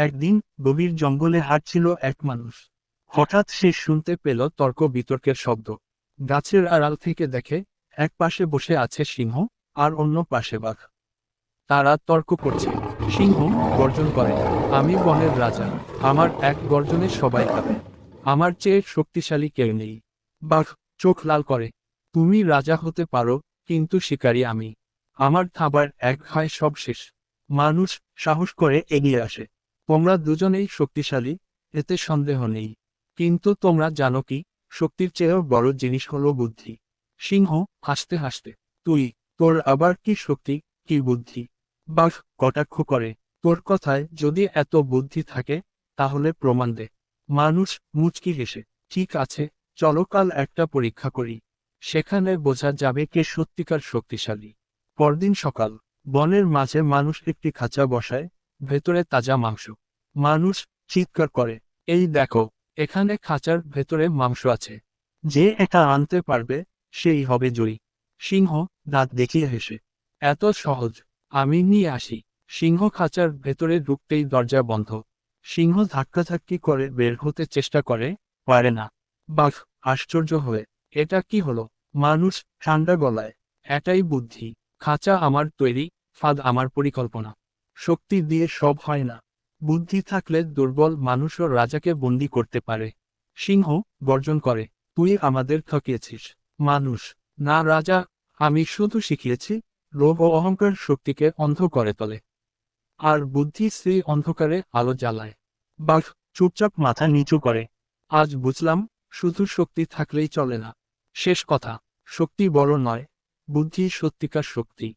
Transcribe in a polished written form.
একদিন গভীর জঙ্গলে হাঁটছিল এক মানুষ। হঠাৎ সে শুনতে পেল তর্ক বিতর্কের শব্দ। গাছের আড়াল থেকে দেখে, এক পাশে বসে আছে সিংহ, আর অন্য পাশে বাঘ। তারা তর্ক করছে। সিংহ গর্জন করে, আমি বনের রাজা, আমার এক গর্জনে সবাই কাঁপে, আমার চেয়ে শক্তিশালী কেউ নেই। বাঘ চোখ লাল করে, তুমি রাজা হতে পারো, কিন্তু শিকারী আমি, আমার খাবার এক খায় সব শেষ। মানুষ সাহস করে এগিয়ে আসে, তোমরা দুজনেই শক্তিশালী, এতে সন্দেহ নেই, কিন্তু তোমরা জানো কি, শক্তির চেয়েও বড় জিনিস হলো বুদ্ধি। সিংহ হাসতে হাসতে, তুই, তোর আবার কি শক্তি, কি বুদ্ধি? বাঘ কটাক্ষ করে, তোর কথায় যদি এত বুদ্ধি থাকে, তাহলে প্রমাণ দে। মানুষ মুচকি হেসে, ঠিক আছে, চলো কাল একটা পরীক্ষা করি, সেখানে বোঝা যাবে কে সত্যিকার শক্তিশালী। পরদিন সকাল, বনের মাঝে মানুষ একটি খাঁচা বসায়, ভেতরে তাজা মাংস। মানুষ চিৎকার করে, এই দেখো, এখানে খাঁচার ভেতরে মাংস আছে, যে এটা আনতে পারবে, সেই হবে জয়ী। সিংহ দাঁত দেখিয়ে হেসে, এত সহজ, আমি নিয়ে আসি। সিংহ খাঁচার ভেতরে ঢুকতেই দরজা বন্ধ। সিংহ ধাক্কাধাক্কি করে বের হতে চেষ্টা করে, পারে না। বাঘ আশ্চর্য হয়ে, এটা কি হলো? মানুষ ঠান্ডা গলায়, এটাই বুদ্ধি, খাঁচা আমার তৈরি, ফাঁদ আমার পরিকল্পনা, শক্তি দিয়ে সব হয় না, বুদ্ধি থাকলে দুর্বল মানুষও রাজাকে বন্দি করতে পারে। সিংহ গর্জন করে, তুই আমাদের ঠকিয়েছিস। মানুষ, না রাজা, আমি শুধু শিখিয়েছি, লোভ ও অহংকার শক্তিকে অন্ধ করে তোলে, আর বুদ্ধি সেই অন্ধকারে আলো জ্বালায়। বাঘ চুপচাপ মাথা নিচু করে, আজ বুঝলাম, শুধু শক্তি থাকলেই চলে না। শেষ কথা, শক্তি বড় নয়, বুদ্ধি সত্যিকার শক্তি।